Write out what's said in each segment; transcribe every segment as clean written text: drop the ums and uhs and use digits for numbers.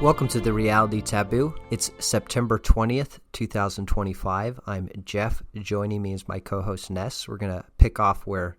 Welcome to The Reality Taboo. It's September 20th, 2025. I'm Jeff. Joining me is my co-host Ness. We're going to pick off where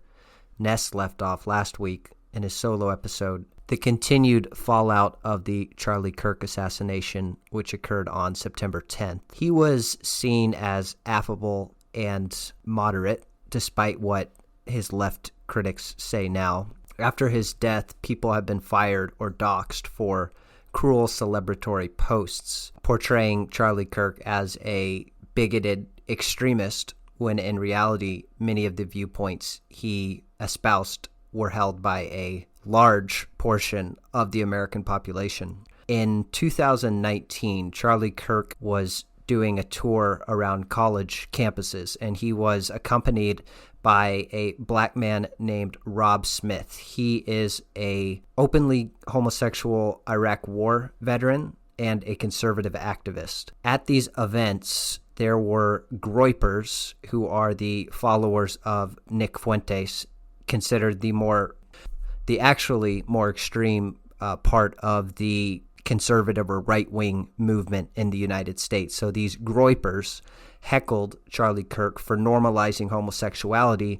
Ness left off last week in his solo episode, the continued fallout of the Charlie Kirk assassination, which occurred on September 10th. He was seen as affable and moderate, despite what his left critics say now. After his death, people have been fired or doxxed for cruel celebratory posts portraying Charlie Kirk as a bigoted extremist, when in reality, many of the viewpoints he espoused were held by a large portion of the American population. In 2019, Charlie Kirk was doing a tour around college campuses, and he was accompanied by a black man named Rob Smith. He is a openly homosexual Iraq War veteran and a conservative activist. At these events, there were groypers, who are the followers of Nick Fuentes, considered the actually more extreme part of the conservative or right-wing movement in the United States. So these groypers heckled Charlie Kirk for normalizing homosexuality,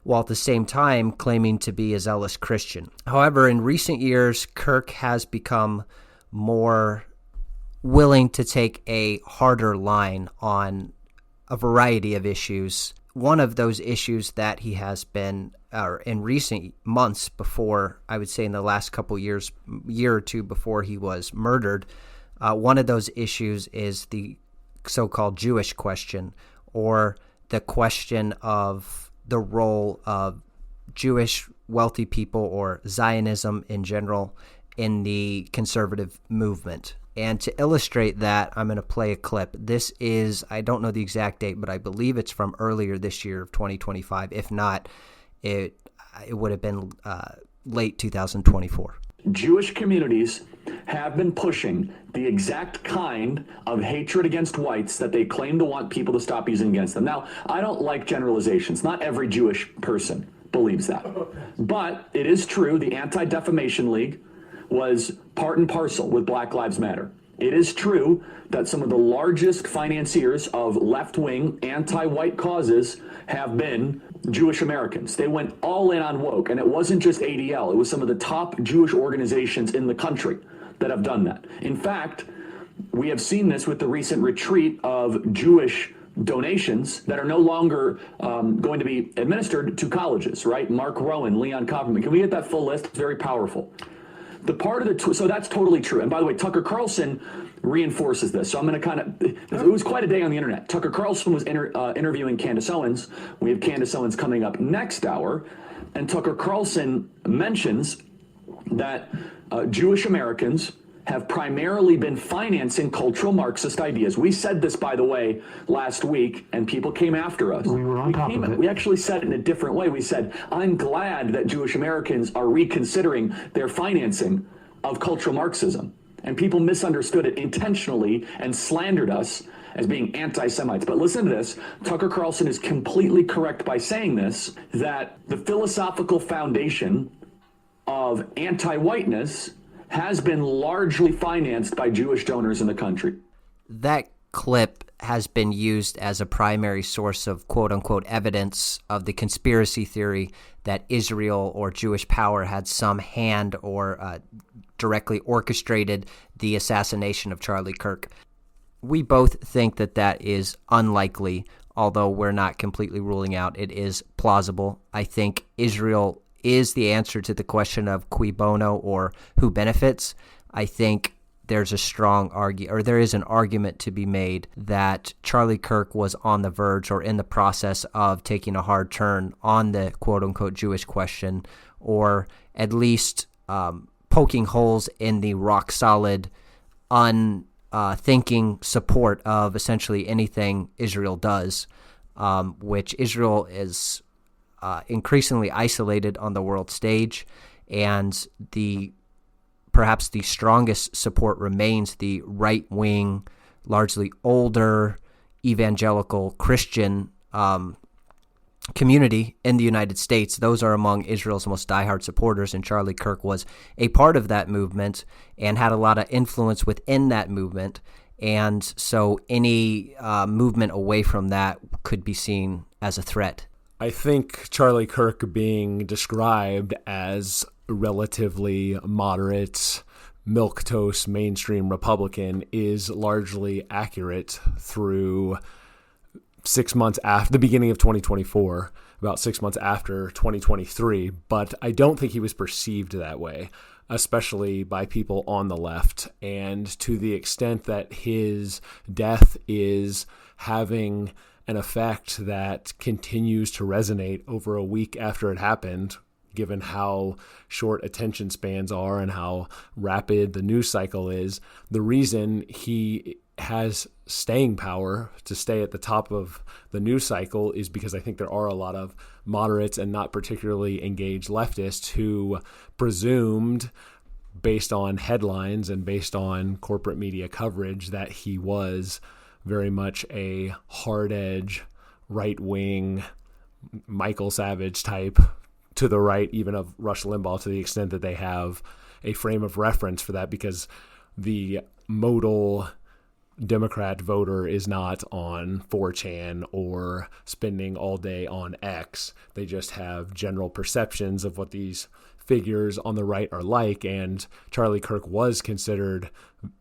while at the same time claiming to be a zealous Christian. However, in recent years, Kirk has become more willing to take a harder line on a variety of issues. One of those issues that he has been, in recent months before, I would say in the last couple years, year or two before he was murdered, one of those issues is the so-called Jewish question, or the question of the role of Jewish wealthy people or Zionism in general in the conservative movement. And to illustrate that, I'm going to play a clip. This is, I don't know the exact date, but I believe it's from earlier this year of 2025. If not, it would have been late 2024. Jewish communities have been pushing the exact kind of hatred against whites that they claim to want people to stop using against them. Now, I don't like generalizations. Not every Jewish person believes that. But it is true, the Anti-Defamation League was part and parcel with Black Lives Matter. It is true that some of the largest financiers of left-wing anti-white causes have been Jewish Americans. They went all in on woke, and it wasn't just ADL. It was some of the top Jewish organizations in the country that have done that. In fact, we have seen this with the recent retreat of Jewish donations that are no longer going to be administered to colleges, right? Mark Rowan, Leon Kopperman. Can we get that full list? It's very powerful. The part of the so that's totally true. And by the way, Tucker Carlson reinforces this. So I'm going to it was quite a day on the internet. Tucker Carlson was interviewing Candace Owens. We have Candace Owens coming up next hour. And Tucker Carlson mentions that Jewish Americans have primarily been financing cultural Marxist ideas. We said this, by the way, last week, and people came after us. We were on top of it. We actually said it in a different way. We said, I'm glad that Jewish Americans are reconsidering their financing of cultural Marxism. And people misunderstood it intentionally and slandered us as being anti-Semites. But listen to this. Tucker Carlson is completely correct by saying this, that the philosophical foundation of anti-whiteness has been largely financed by Jewish donors in the country. That clip has been used as a primary source of quote-unquote evidence of the conspiracy theory that Israel or Jewish power had some hand or directly orchestrated the assassination of Charlie Kirk. We both think that that is unlikely, although we're not completely ruling out it is plausible. I think Israel is the answer to the question of cui bono, or who benefits. I think there's there is an argument to be made that Charlie Kirk was on the verge or in the process of taking a hard turn on the quote-unquote Jewish question, or at least poking holes in the rock-solid, unthinking support of essentially anything Israel does, which Israel is increasingly isolated on the world stage, and perhaps the strongest support remains the right-wing, largely older, evangelical Christian community in the United States. Those are among Israel's most diehard supporters, and Charlie Kirk was a part of that movement and had a lot of influence within that movement. And so any movement away from that could be seen as a threat. I think Charlie Kirk being described as a relatively moderate, milquetoast, mainstream Republican is largely accurate through 6 months after the beginning of 2024, about 6 months after 2023. But I don't think he was perceived that way, especially by people on the left. And to the extent that his death is having an effect that continues to resonate over a week after it happened, given how short attention spans are and how rapid the news cycle is, the reason he has staying power to stay at the top of the news cycle is because I think there are a lot of moderates and not particularly engaged leftists who presumed, based on headlines and based on corporate media coverage, that he was very much a hard-edge, right-wing, Michael Savage type, to the right even of Rush Limbaugh, to the extent that they have a frame of reference for that, because the modal Democrat voter is not on 4chan or spending all day on X. They just have general perceptions of what these figures on the right are like, and Charlie Kirk was considered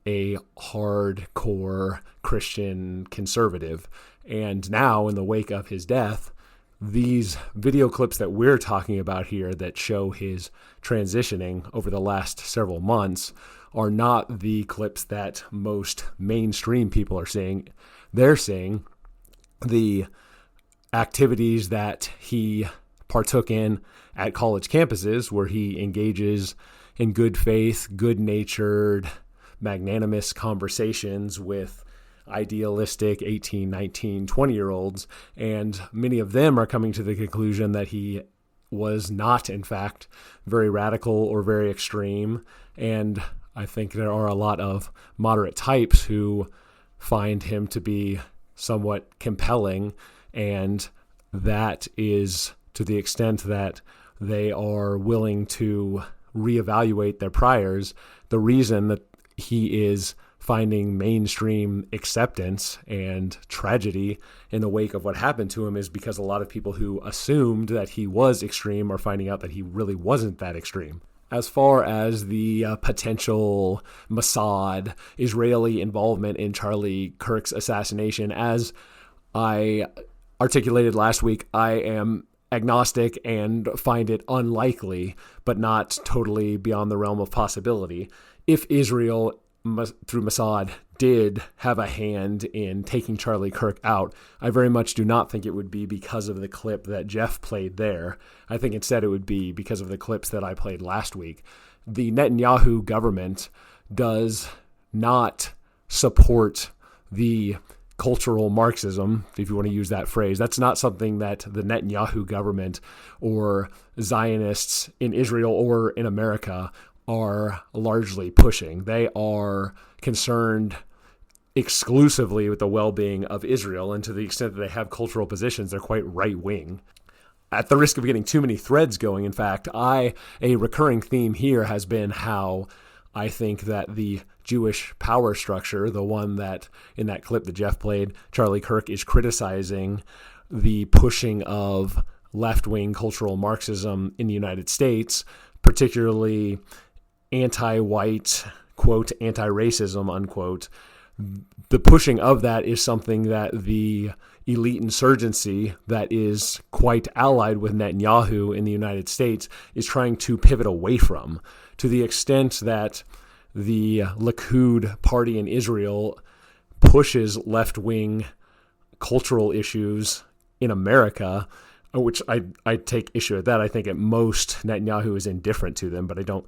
a hardcore Christian conservative. And now, in the wake of his death, these video clips that we're talking about here that show his transitioning over the last several months are not the clips that most mainstream people are seeing. They're seeing the activities that he partook in at college campuses, where he engages in good faith, good-natured, magnanimous conversations with idealistic 18, 19, 20-year-olds, and many of them are coming to the conclusion that he was not, in fact, very radical or very extreme. And I think there are a lot of moderate types who find him to be somewhat compelling, and that is to the extent that they are willing to reevaluate their priors. The reason that he is finding mainstream acceptance and tragedy in the wake of what happened to him is because a lot of people who assumed that he was extreme are finding out that he really wasn't that extreme. As far as the potential Mossad Israeli involvement in Charlie Kirk's assassination, as I articulated last week, I am agnostic and find it unlikely, but not totally beyond the realm of possibility. If Israel, through Mossad, did have a hand in taking Charlie Kirk out, I very much do not think it would be because of the clip that Jeff played there. I think instead it would be because of the clips that I played last week. The Netanyahu government does not support the cultural Marxism, if you want to use that phrase. That's not something that the Netanyahu government or Zionists in Israel or in America are largely pushing. They are concerned exclusively with the well-being of Israel, and to the extent that they have cultural positions, they're quite right-wing. At the risk of getting too many threads going, in fact, a recurring theme here has been how I think that the Jewish power structure, the one that in that clip that Jeff played, Charlie Kirk is criticizing the pushing of left-wing cultural Marxism in the United States, particularly anti-white, quote, anti-racism, unquote. The pushing of that is something that the elite insurgency that is quite allied with Netanyahu in the United States is trying to pivot away from, to the extent that the Likud party in Israel pushes left-wing cultural issues in America, which I take issue with that. I think at most Netanyahu is indifferent to them, but I don't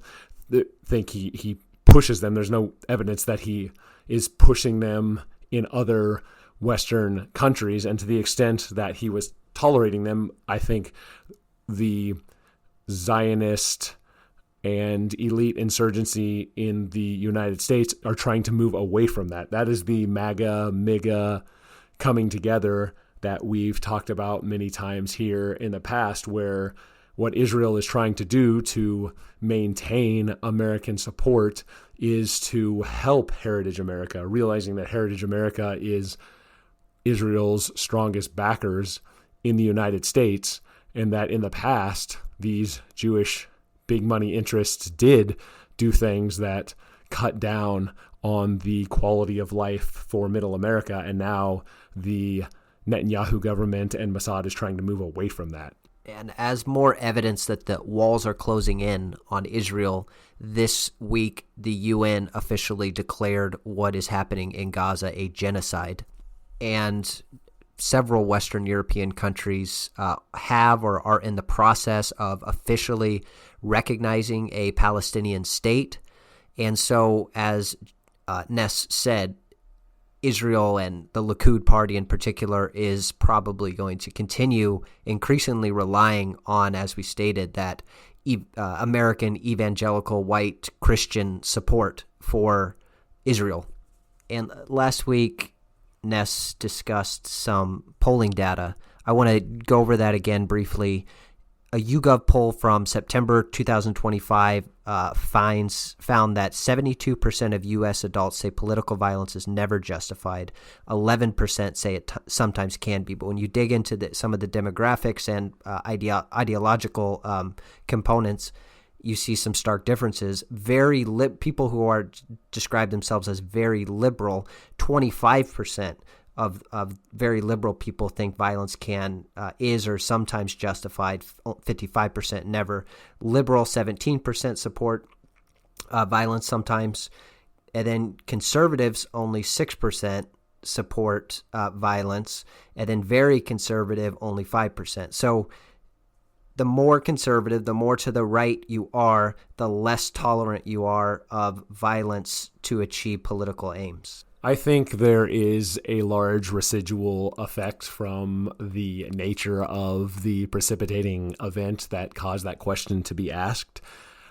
think he pushes them. There's no evidence that he is pushing them in other Western countries, and to the extent that he was tolerating them, I think the Zionist and elite insurgency in the United States are trying to move away from that. That is the MAGA coming together that we've talked about many times here in the past, where what Israel is trying to do to maintain American support is to help Heritage America, realizing that Heritage America is Israel's strongest backers in the United States, and that in the past, these Jewish big money interests did do things that cut down on the quality of life for middle America, and now the Netanyahu government and Mossad is trying to move away from that. And as more evidence that the walls are closing in on Israel, this week the UN officially declared what is happening in Gaza a genocide. And several Western European countries have or are in the process of officially recognizing a Palestinian state. And so, as Ness said, Israel and the Likud party in particular is probably going to continue increasingly relying on, as we stated, that American evangelical white Christian support for Israel. And last week, Ness discussed some polling data. I want to go over that again briefly. A YouGov poll from September 2025 found that 72% of U.S. adults say political violence is never justified. 11% say it sometimes can be. But when you dig into some of the demographics and ideological components, you see some stark differences. People who are describe themselves as very liberal, 25% of very liberal people think violence is or sometimes justified. 55% never. Liberal, 17% support violence sometimes, and then conservatives only 6% support violence, and then very conservative only 5%. So the more conservative, the more to the right you are, the less tolerant you are of violence to achieve political aims. I think there is a large residual effect from the nature of the precipitating event that caused that question to be asked.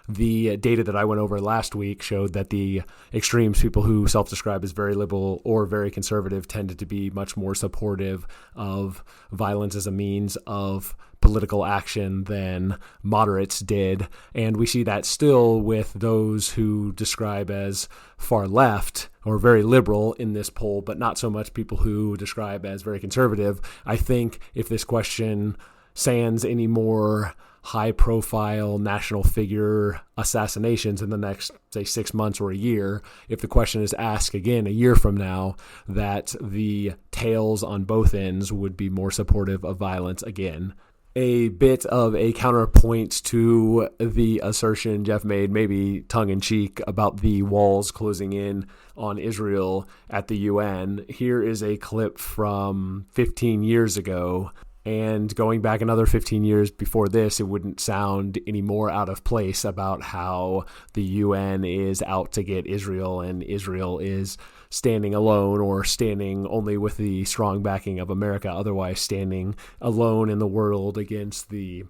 The data that I went over last week showed that the extremes, people who self-describe as very liberal or very conservative, tended to be much more supportive of violence as a means of political action than moderates did. And we see that still with those who describe as far left or very liberal in this poll, but not so much people who describe as very conservative. I think if this question sans any more high-profile national figure assassinations in the next, say, 6 months or a year, if the question is asked again a year from now, that the tails on both ends would be more supportive of violence again. A bit of a counterpoint to the assertion Jeff made, maybe tongue-in-cheek, about the walls closing in on Israel at the UN. Here is a clip from 15 years ago. And going back another 15 years before this, it wouldn't sound any more out of place about how the UN is out to get Israel and Israel is standing alone or standing only with the strong backing of America, otherwise standing alone in the world against the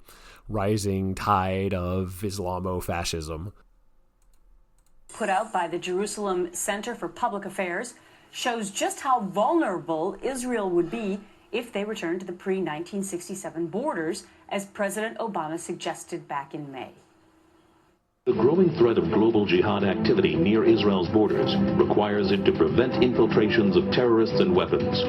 rising tide of Islamo-fascism. Put out by the Jerusalem Center for Public Affairs shows just how vulnerable Israel would be if they returned to the pre-1967 borders, as President Obama suggested back in May. The growing threat of global jihad activity near Israel's borders requires it to prevent infiltrations of terrorists and weapons.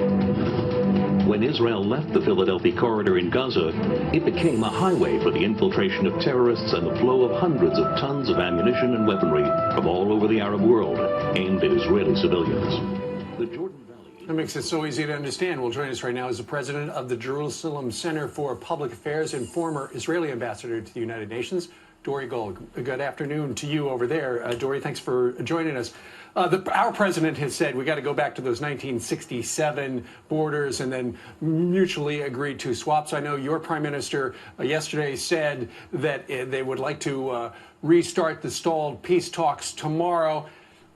When Israel left the Philadelphia corridor in Gaza, it became a highway for the infiltration of terrorists and the flow of hundreds of tons of ammunition and weaponry from all over the Arab world aimed at Israeli civilians. The Jordan Valley. That makes it so easy to understand. Well, joining us right now is the president of the Jerusalem Center for Public Affairs and former Israeli ambassador to the United Nations, Dori Gold. Good afternoon to you over there. Dori, thanks for joining us. Our president has said we got to go back to those 1967 borders and then mutually agreed to swaps. I know your prime minister yesterday said that they would like to restart the stalled peace talks tomorrow.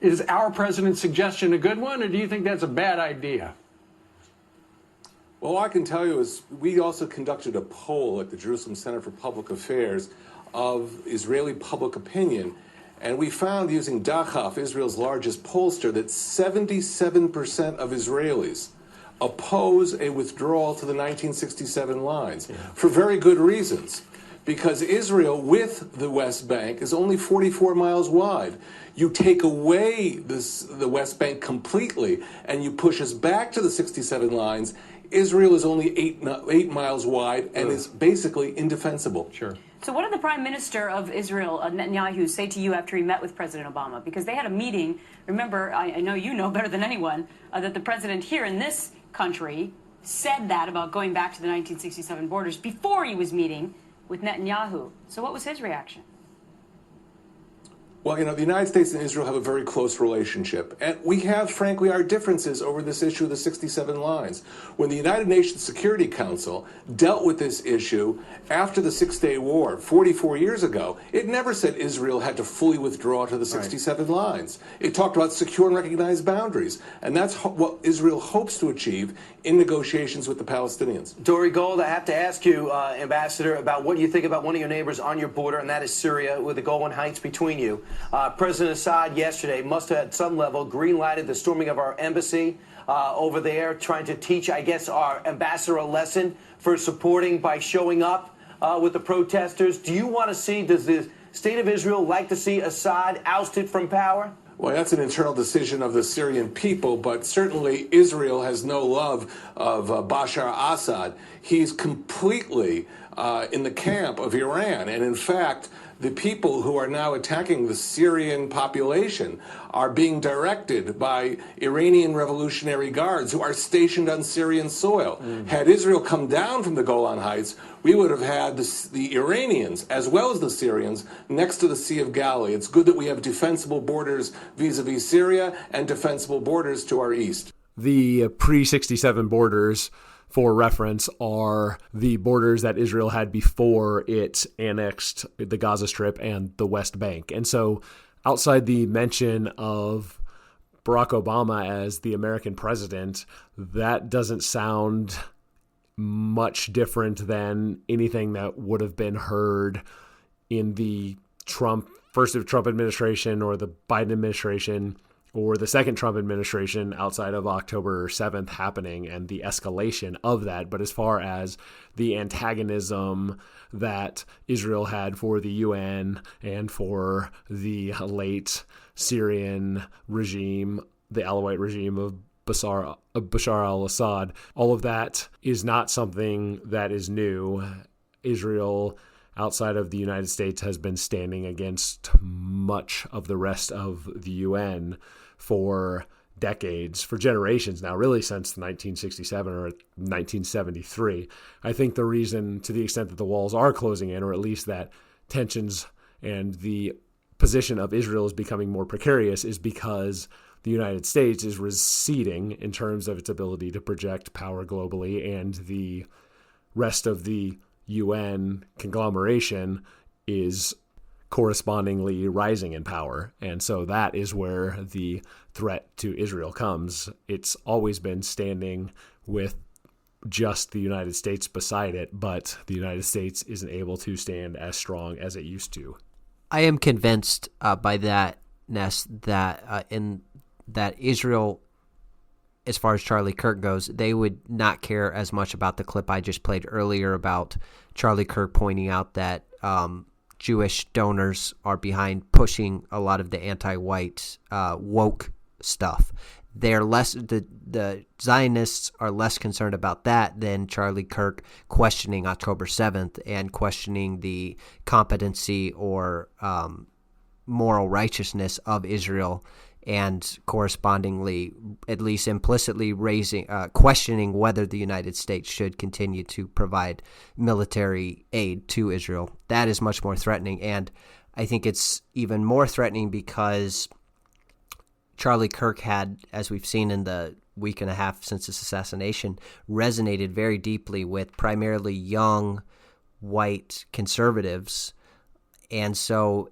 Is our president's suggestion a good one, or do you think that's a bad idea? Well, all I can tell you is we also conducted a poll at the Jerusalem Center for Public Affairs of Israeli public opinion, and we found, using Dachaf, Israel's largest pollster, that 77% of Israelis oppose a withdrawal to the 1967 lines for very good reasons. Because Israel, with the West Bank, is only 44 miles wide. You take away the West Bank completely, and you push us back to the 67 lines, Israel is only 8 miles wide and is basically indefensible. Sure. So what did the Prime Minister of Israel, Netanyahu, say to you after he met with President Obama? Because they had a meeting. Remember, I know you know better than anyone, that the president here in this country said that about going back to the 1967 borders before he was meeting with Netanyahu. So what was his reaction? Well, the United States and Israel have a very close relationship. And we have, frankly, our differences over this issue of the 67 lines. When the United Nations Security Council dealt with this issue after the Six-Day War 44 years ago, it never said Israel had to fully withdraw to the 67 lines. It talked about secure and recognized boundaries. And that's what Israel hopes to achieve in negotiations with the Palestinians. Dory Gold, I have to ask you, Ambassador, about what you think about one of your neighbors on your border, and that is Syria, with the Golan Heights between you. President Assad yesterday must have at some level green-lighted the storming of our embassy over there, trying to teach, I guess, our ambassador a lesson for supporting by showing up with the protesters. Do you want to see, does the state of Israel like to see Assad ousted from power? Well, that's an internal decision of the Syrian people, but certainly Israel has no love of Bashar Assad. He's completely in the camp of Iran, and in fact, the people who are now attacking the Syrian population are being directed by Iranian Revolutionary Guards who are stationed on Syrian soil. Had Israel come down from the Golan Heights, we would have had the Iranians, as well as the Syrians, next to the Sea of Galilee. It's good that we have defensible borders vis-a-vis Syria and defensible borders to our east. The pre-67 borders, for reference, are the borders that Israel had before it annexed the Gaza Strip and the West Bank. And so outside the mention of Barack Obama as the American president, that doesn't sound much different than anything that would have been heard in the Trump administration or the Biden administration or the second Trump administration outside of October 7th happening and the escalation of that. But as far as the antagonism that Israel had for the UN and for the late Syrian regime, the Alawite regime of Bashar al-Assad, all of that is not something that is new. Israel, outside of the United States, has been standing against much of the rest of the UN for decades, for generations now, really since 1967 or 1973. I think the reason, to the extent that the walls are closing in, or at least that tensions and the position of Israel is becoming more precarious, is because the United States is receding in terms of its ability to project power globally, and the rest of the UN conglomeration is correspondingly rising in power. And so that is where the threat to Israel comes. It's always been standing with just the United States beside it, but the United States isn't able to stand as strong as it used to. I am convinced by that, Ness, that that Israel, as far as Charlie Kirk goes, they would not care as much about the clip I just played earlier about Charlie Kirk pointing out that Jewish donors are behind pushing a lot of the anti-white woke stuff. They're less, the Zionists are less concerned about that than Charlie Kirk questioning October 7th and questioning the competency or moral righteousness of Israel, and correspondingly, at least implicitly, questioning whether the United States should continue to provide military aid to Israel. That is much more threatening, and I think it's even more threatening because Charlie Kirk had, as we've seen in the week and a half since his assassination, resonated very deeply with primarily young white conservatives, and so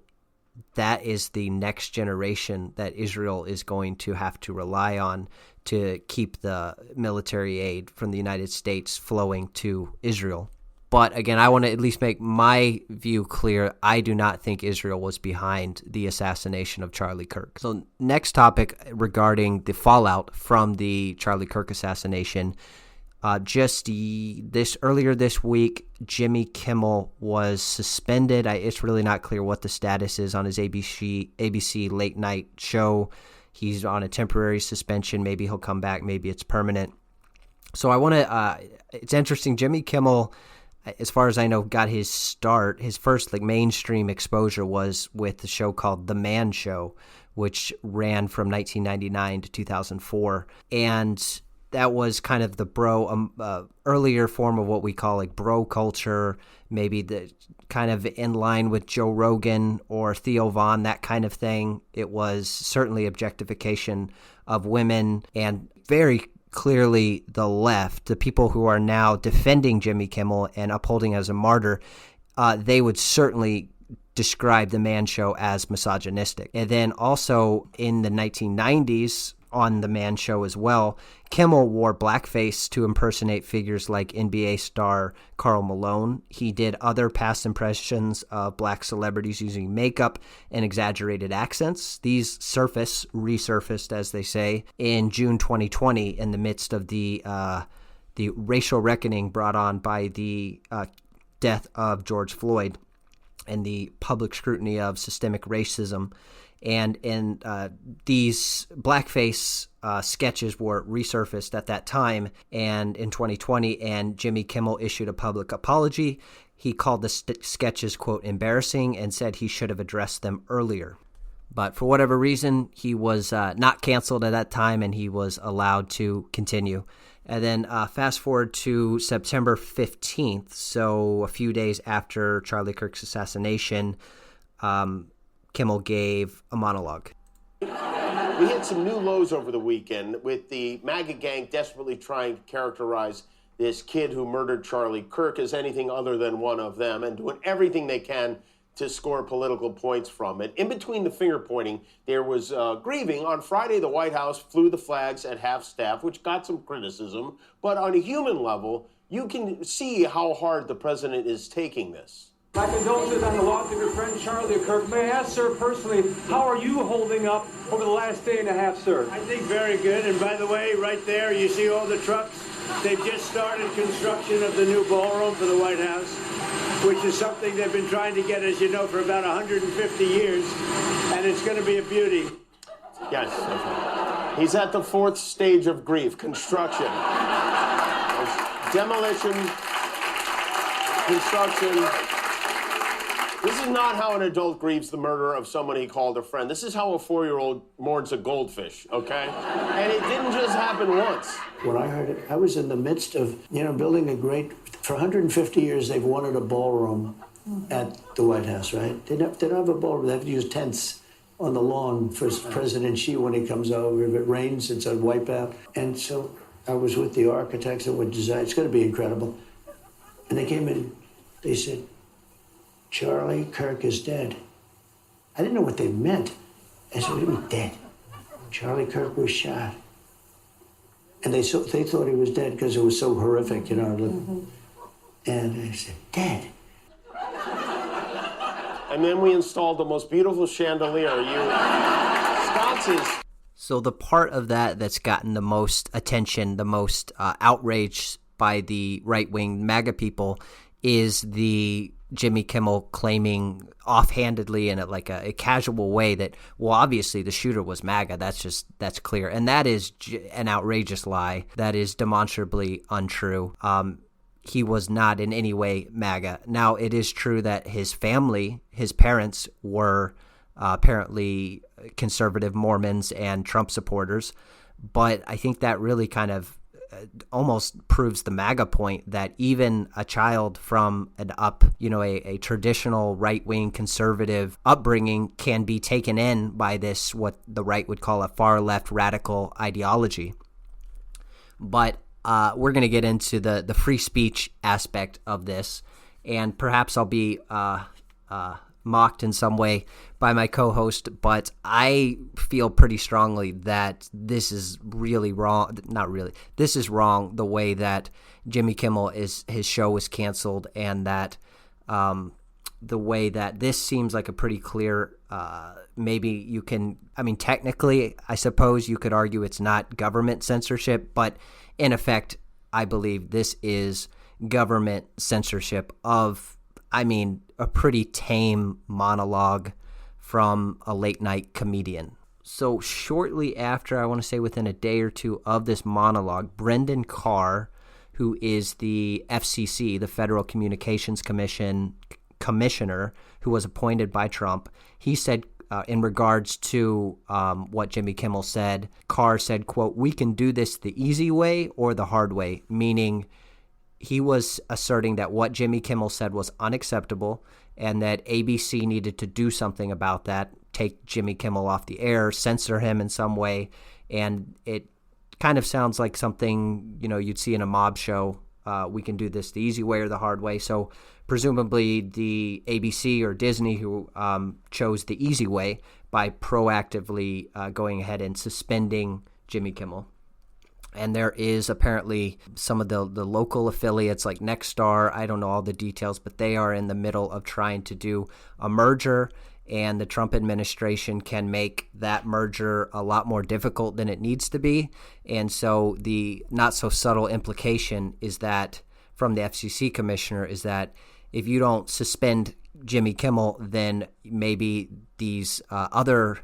that is the next generation that Israel is going to have to rely on to keep the military aid from the United States flowing to Israel. But again, I want to at least make my view clear. I do not think Israel was behind the assassination of Charlie Kirk. So next topic regarding the fallout from the Charlie Kirk assassination. Earlier this week, Jimmy Kimmel was suspended. It's really not clear what the status is on his ABC late night show. He's on a temporary suspension. Maybe he'll come back. Maybe it's permanent. So I want to. It's interesting. Jimmy Kimmel, as far as I know, got his start. His first mainstream exposure was with the show called The Man Show, which ran from 1999 to 2004, and that was kind of the earlier form of what we call bro culture, maybe the kind of in line with Joe Rogan or Theo Von, that kind of thing. It was certainly objectification of women, and very clearly the left, the people who are now defending Jimmy Kimmel and upholding as a martyr, they would certainly describe The Man Show as misogynistic. And then also in the 1990s, on The Man Show as well, Kimmel wore blackface to impersonate figures like NBA star Karl Malone. He did other past impressions of black celebrities using makeup and exaggerated accents. These resurfaced, as they say, in June 2020 in the midst of the racial reckoning brought on by the death of George Floyd and the public scrutiny of systemic racism. And these blackface sketches were resurfaced at that time and in 2020, and Jimmy Kimmel issued a public apology. He called the sketches, quote, embarrassing, and said he should have addressed them earlier. But for whatever reason, he was not canceled at that time, and he was allowed to continue. And then fast forward to September 15th, so a few days after Charlie Kirk's assassination, Kimmel gave a monologue. We hit some new lows over the weekend with the MAGA gang desperately trying to characterize this kid who murdered Charlie Kirk as anything other than one of them and doing everything they can to score political points from it. In between the finger pointing, there was grieving. On Friday, the White House flew the flags at half-staff, which got some criticism. But on a human level, you can see how hard the president is taking this. My condolences on the loss of your friend Charlie Kirk. May I ask, sir, personally, how are you holding up over the last day and a half, sir? I think very good. And by the way, right there, you see all the trucks? They've just started construction of the new ballroom for the White House, which is something they've been trying to get, as you know, for about 150 years. And it's going to be a beauty. Yes. He's at the fourth stage of grief, construction. There's demolition, construction. This is not how an adult grieves the murder of someone he called a friend. This is how a 4-year-old mourns a goldfish, okay? And it didn't just happen once. When I heard it, I was in the midst of, building for 150 years, they've wanted a ballroom at the White House, right? They don't have a ballroom. They have to use tents on the lawn for President Xi when he comes over. If it rains, it's a wipeout. And so I was with the architects that would design. It's going to be incredible. And they came in, they said, Charlie Kirk is dead. I didn't know what they meant. I said, what do you mean dead? Charlie Kirk was shot. And they thought he was dead because it was so horrific, Mm-hmm. And I said, dead. And then we installed the most beautiful chandelier. Sconces. So the part of that that's gotten the most attention, the most outrage by the right-wing MAGA people is the Jimmy Kimmel claiming offhandedly in a casual way that, well, obviously the shooter was MAGA. That's clear. And that is an outrageous lie. That is demonstrably untrue. He was not in any way MAGA. Now, it is true that his family, his parents were apparently conservative Mormons and Trump supporters. But I think that really kind of almost proves the MAGA point that even a child from a traditional right-wing conservative upbringing can be taken in by this, what the right would call a far-left radical ideology. But we're going to get into the free speech aspect of this, and perhaps I'll be mocked in some way. by my co-host, but I feel pretty strongly that this is really wrong. Not really. This is wrong, the way that Jimmy Kimmel his show was canceled, and that the way that this seems like a pretty clear, maybe you can, I mean, technically, I suppose you could argue it's not government censorship, but in effect, I believe this is government censorship of, I mean, a pretty tame monologue from a late night comedian. So shortly after, I want to say within a day or two of this monologue, Brendan Carr, who is the FCC, the Federal Communications Commissioner, who was appointed by Trump, he said in regards to what Jimmy Kimmel said, Carr said, quote, "We can do this the easy way or the hard way," meaning he was asserting that what Jimmy Kimmel said was unacceptable and that ABC needed to do something about that, take Jimmy Kimmel off the air, censor him in some way. And it kind of sounds like something, you'd see in a mob show. We can do this the easy way or the hard way. So presumably the ABC or Disney who chose the easy way by proactively going ahead and suspending Jimmy Kimmel. And there is apparently some of the local affiliates like Nexstar, I don't know all the details, but they are in the middle of trying to do a merger, and the Trump administration can make that merger a lot more difficult than it needs to be. And so the not so subtle implication is that from the FCC commissioner is that if you don't suspend Jimmy Kimmel, then maybe these other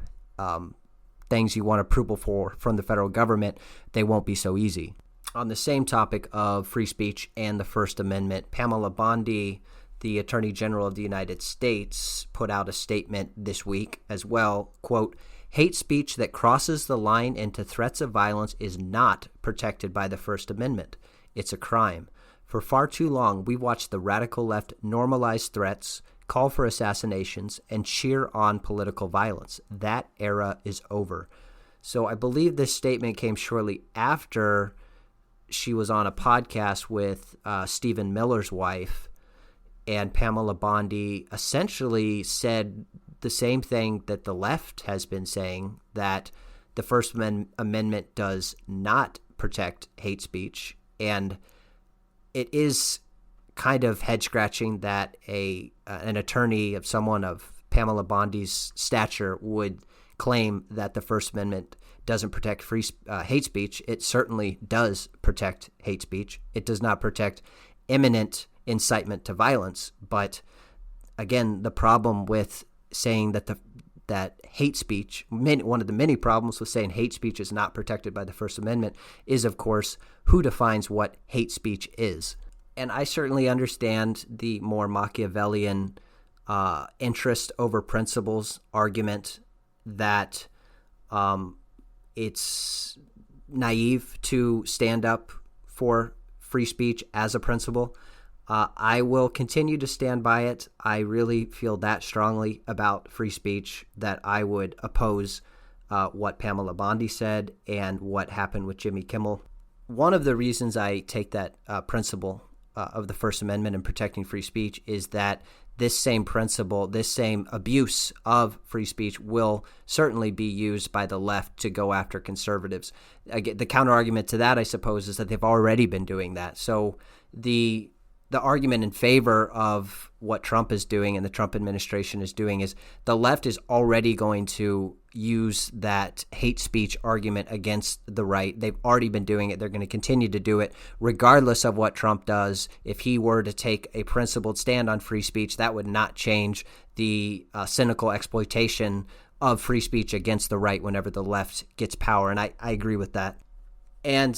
things you want approval for from the federal government, they won't be so easy. On the same topic of free speech and the First Amendment, Pamela Bondi, the Attorney General of the United States, put out a statement this week as well. Quote, "Hate speech that crosses the line into threats of violence is not protected by the First Amendment. It's a crime. For far too long, we've watched the radical left normalize threats, call for assassinations, and cheer on political violence. That era is over." So I believe this statement came shortly after she was on a podcast with Stephen Miller's wife, and Pamela Bondi essentially said the same thing that the left has been saying, that the First Amendment does not protect hate speech. And it is kind of head-scratching that an attorney of someone of Pamela Bondi's stature would claim that the First Amendment doesn't protect hate speech. It certainly does protect hate speech. It does not protect imminent incitement to violence. But again, the problem with saying that hate speech, one of the many problems with saying hate speech is not protected by the First Amendment is, of course, who defines what hate speech is. And I certainly understand the more Machiavellian interest over principles argument that it's naive to stand up for free speech as a principle. I will continue to stand by it. I really feel that strongly about free speech that I would oppose what Pamela Bondi said and what happened with Jimmy Kimmel. One of the reasons I take that principle of the First Amendment and protecting free speech is that this same principle, this same abuse of free speech will certainly be used by the left to go after conservatives. Again, the counter-argument to that, I suppose, is that they've already been doing that. So the argument in favor of what Trump is doing and the Trump administration is doing is the left is already going to use that hate speech argument against the right. They've already been doing it. They're going to continue to do it regardless of what Trump does. If he were to take a principled stand on free speech, that would not change the cynical exploitation of free speech against the right whenever the left gets power. And I agree with that. And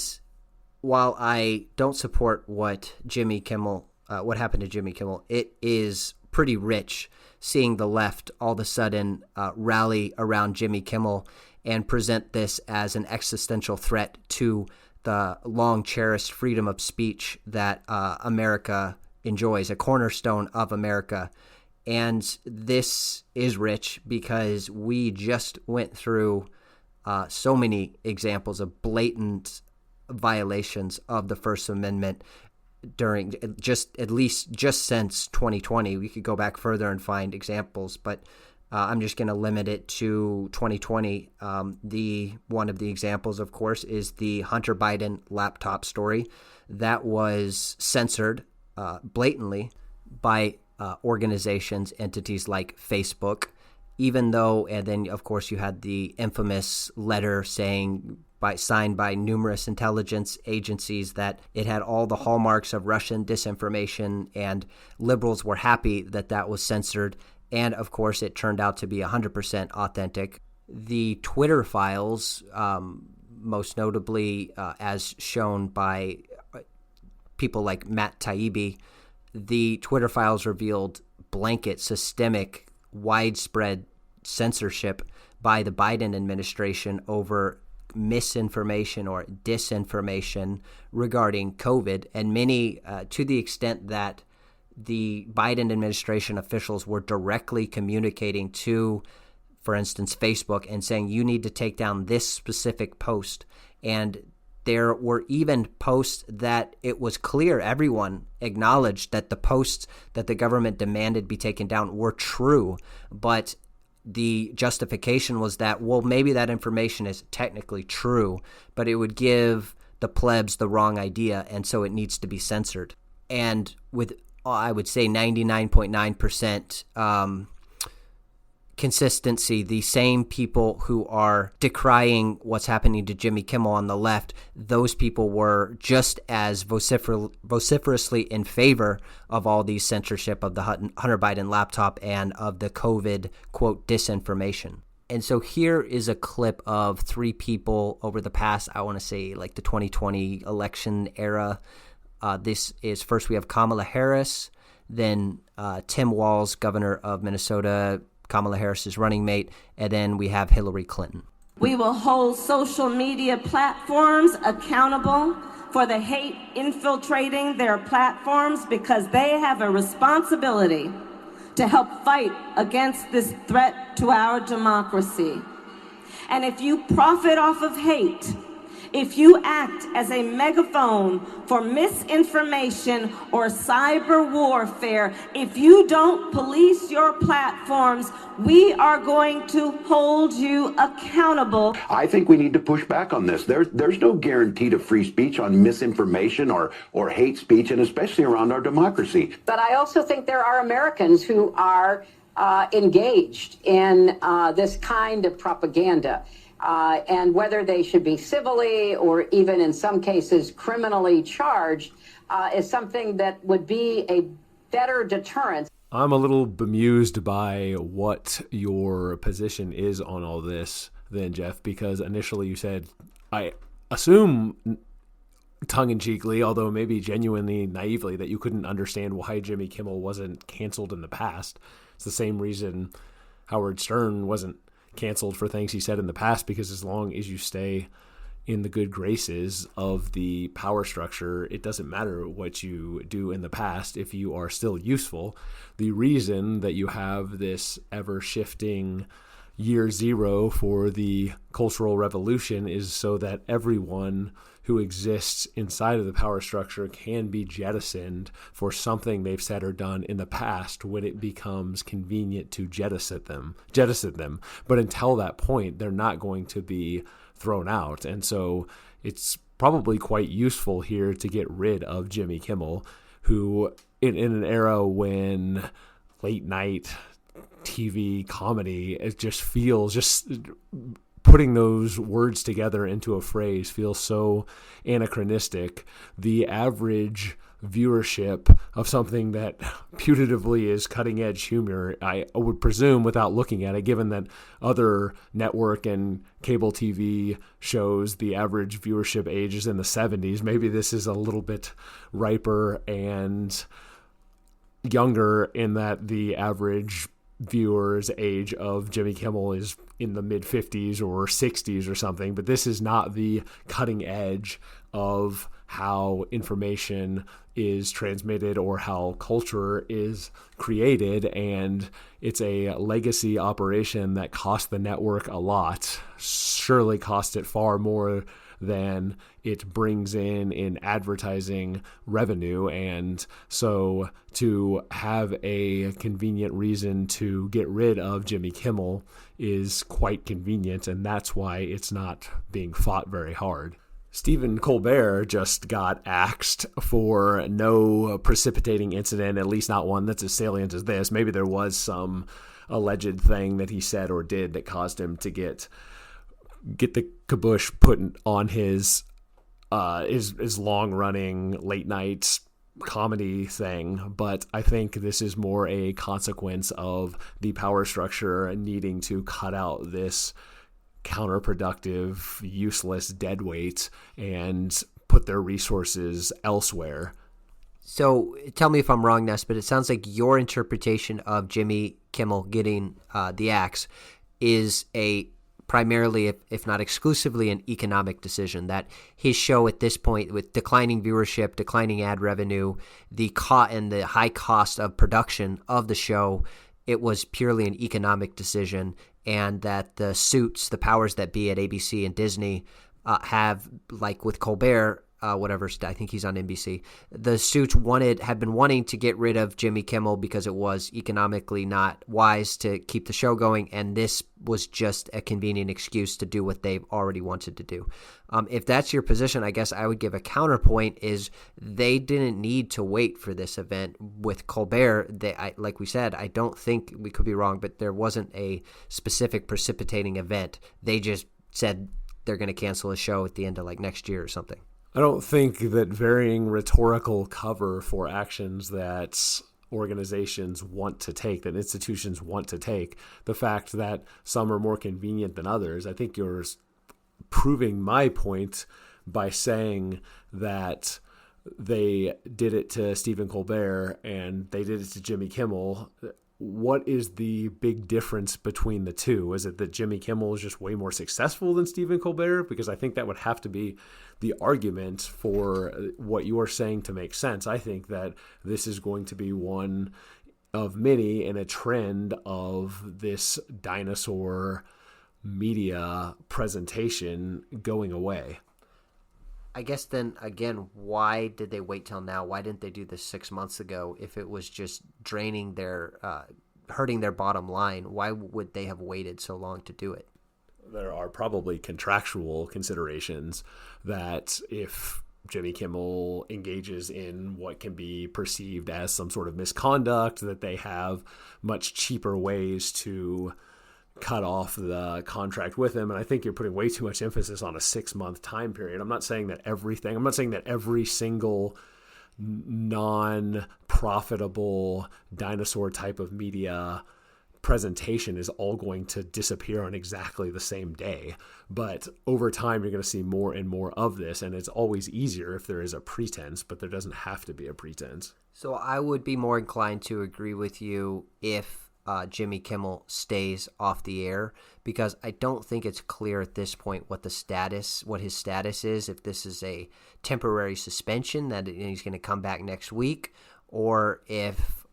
while I don't support what happened to Jimmy Kimmel, it is pretty rich seeing the left all of a sudden rally around Jimmy Kimmel and present this as an existential threat to the long-cherished freedom of speech that America enjoys, a cornerstone of America. And this is rich because we just went through so many examples of blatant violations of the First Amendment during at least since 2020. We could go back further and find examples, but I'm just going to limit it to 2020. One of the examples, of course, is the Hunter Biden laptop story that was censored blatantly by organizations, entities like Facebook, even though, and then, of course, you had the infamous letter signed by numerous intelligence agencies that it had all the hallmarks of Russian disinformation, and liberals were happy that that was censored. And, of course, it turned out to be 100% authentic. The Twitter files, most notably as shown by people like Matt Taibbi, the Twitter files revealed blanket, systemic, widespread censorship by the Biden administration over misinformation or disinformation regarding COVID, and many to the extent that the Biden administration officials were directly communicating to, for instance, Facebook and saying, you need to take down this specific post. And there were even posts that it was clear everyone acknowledged that the posts that the government demanded be taken down were true, but the justification was that, well, maybe that information is technically true, but it would give the plebs the wrong idea, and so it needs to be censored. And with, I would say, 99.9% consistency, the same people who are decrying what's happening to Jimmy Kimmel on the left, those people were just as vociferously in favor of all these censorship of the Hunter Biden laptop and of the COVID, quote, disinformation. And so here is a clip of three people over the past, I want to say, like the 2020 election era. This is, first we have Kamala Harris, then Tim Walz, governor of Minnesota, Kamala Harris's running mate, and then we have Hillary Clinton. We will hold social media platforms accountable for the hate infiltrating their platforms because they have a responsibility to help fight against this threat to our democracy. And if you profit off of hate, if you act as a megaphone for misinformation or cyber warfare, if you don't police your platforms, we are going to hold you accountable. I think we need to push back on this. There's no guarantee to free speech on misinformation or hate speech, and especially around our democracy. But I also think there are Americans who are engaged in this kind of propaganda. And whether they should be civilly or even in some cases criminally charged is something that would be a better deterrent. I'm a little bemused by what your position is on all this then, Jeff, because initially you said, I assume tongue-in-cheekly, although maybe genuinely naively, that you couldn't understand why Jimmy Kimmel wasn't canceled in the past. It's the same reason Howard Stern wasn't canceled for things he said in the past, because as long as you stay in the good graces of the power structure, it doesn't matter what you do in the past if you are still useful. The reason that you have this ever-shifting year zero for the Cultural Revolution is so that everyone who exists inside of the power structure can be jettisoned for something they've said or done in the past when it becomes convenient to jettison them. But until that point, they're not going to be thrown out. And so it's probably quite useful here to get rid of Jimmy Kimmel, who in an era when late night TV comedy, it just feels, just putting those words together into a phrase feels so anachronistic. The average viewership of something that putatively is cutting edge humor, I would presume without looking at it, given that other network and cable TV shows, the average viewership age is in the 70s. Maybe this is a little bit riper and younger in that the average viewer's age of Jimmy Kimmel is in the mid 50s or 60s or something, but this is not the cutting edge of how information is transmitted or how culture is created, and it's a legacy operation that cost the network a lot, surely cost it far more than it brings in advertising revenue. And so to have a convenient reason to get rid of Jimmy Kimmel is quite convenient, and that's why it's not being fought very hard. Stephen Colbert just got axed for no precipitating incident, at least not one that's as salient as this. Maybe there was some alleged thing that he said or did that caused him to get the kibosh put on his long-running late-night comedy thing. But I think this is more a consequence of the power structure needing to cut out this counterproductive, useless deadweight and put their resources elsewhere. So tell me if I'm wrong, Ness, but it sounds like your interpretation of Jimmy Kimmel getting the axe is a primarily, if not exclusively, an economic decision, that his show at this point, with declining viewership, declining ad revenue, and the high cost of production of the show, it was purely an economic decision, and that the suits, the powers that be at ABC and Disney have, like with Colbert, I think he's on NBC, the suits had been wanting to get rid of Jimmy Kimmel because it was economically not wise to keep the show going, and this was just a convenient excuse to do what they've already wanted to do. If that's your position, I guess I would give a counterpoint is they didn't need to wait for this event. With Colbert, like we said, I don't think, we could be wrong, but there wasn't a specific precipitating event. They just said they're going to cancel a show at the end of like next year or something. I don't think that varying rhetorical cover for actions that organizations want to take, that institutions want to take, the fact that some are more convenient than others, I think you're proving my point by saying that they did it to Stephen Colbert and they did it to Jimmy Kimmel. What is the big difference between the two? Is it that Jimmy Kimmel is just way more successful than Stephen Colbert? Because I think that would have to be the argument for what you are saying to make sense. I think that this is going to be one of many in a trend of this dinosaur media presentation going away. I guess then, again, why did they wait till now? Why didn't they do this 6 months ago? If it was just draining hurting their bottom line, why would they have waited so long to do it? There are probably contractual considerations that if Jimmy Kimmel engages in what can be perceived as some sort of misconduct, that they have much cheaper ways to cut off the contract with him. And I think you're putting way too much emphasis on a 6-month time period. I'm not saying that every single non-profitable dinosaur type of media presentation is all going to disappear on exactly the same day. But over time, you're going to see more and more of this. And it's always easier if there is a pretense, but there doesn't have to be a pretense. So I would be more inclined to agree with you if Jimmy Kimmel stays off the air, because I don't think it's clear at this point what his status is, if this is a temporary suspension that he's going to come back next week, or if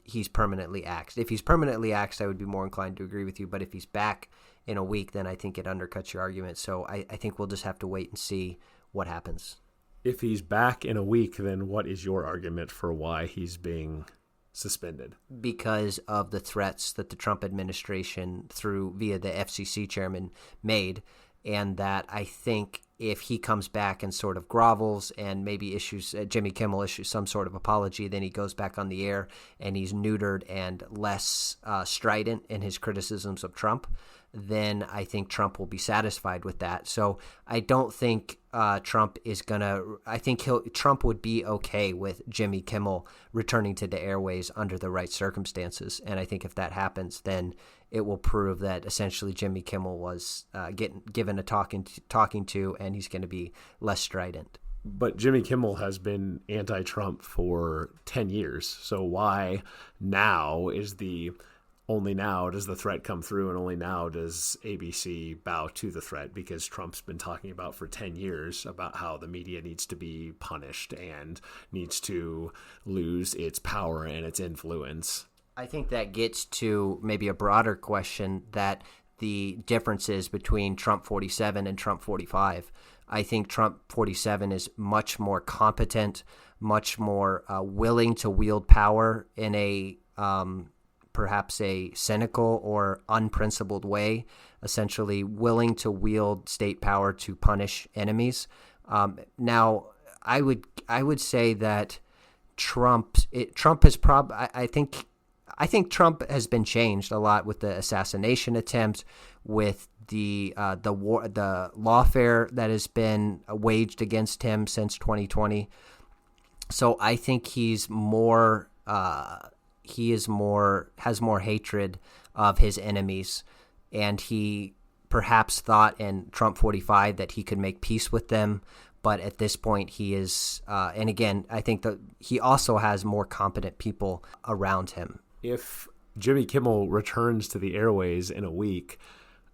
he's permanently axed. If he's permanently axed, I would be more inclined to agree with you, but if he's back in a week, then I think it undercuts your argument. So I think we'll just have to wait and see what happens. If he's back in a week, then what is your argument for why he's being suspended? Because of the threats that the Trump administration via the FCC chairman made, and that I think if he comes back and sort of grovels and maybe Jimmy Kimmel issues some sort of apology, then he goes back on the air and he's neutered and less strident in his criticisms of Trump, then I think Trump will be satisfied with that. So I don't think Trump would be okay with Jimmy Kimmel returning to the airways under the right circumstances. And I think if that happens, then it will prove that essentially Jimmy Kimmel was given a talking to, and he's going to be less strident. But Jimmy Kimmel has been anti-Trump for 10 years. So why only now does the threat come through, and only now does ABC bow to the threat? Because Trump's been talking about for 10 years about how the media needs to be punished and needs to lose its power and its influence. I think that gets to maybe a broader question, that the differences between Trump 47 and Trump 45. I think Trump 47 is much more competent, much more willing to wield power in a perhaps a cynical or unprincipled way, essentially willing to wield state power to punish enemies. Now, I would say that Trump has I think Trump has been changed a lot with the assassination attempt, with the lawfare that has been waged against him since 2020. So I think has more hatred of his enemies, and he perhaps thought in Trump 45 that he could make peace with them. But at this point, he is, and again, I think that he also has more competent people around him. If Jimmy Kimmel returns to the airways in a week,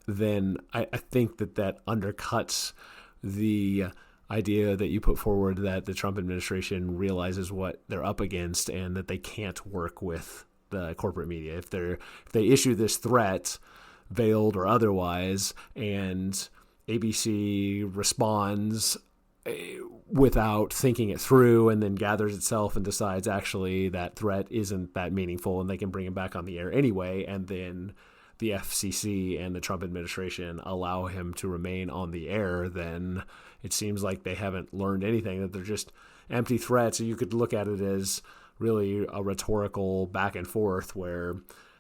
then I think that undercuts the idea that you put forward that the Trump administration realizes what they're up against and that they can't work with the corporate media. If they issue this threat, veiled or otherwise, and ABC responds without thinking it through and then gathers itself and decides actually that threat isn't that meaningful and they can bring him back on the air anyway, and then the FCC and the Trump administration allow him to remain on the air, then it seems like they haven't learned anything, that they're just empty threats. You could look at it as really a rhetorical back and forth where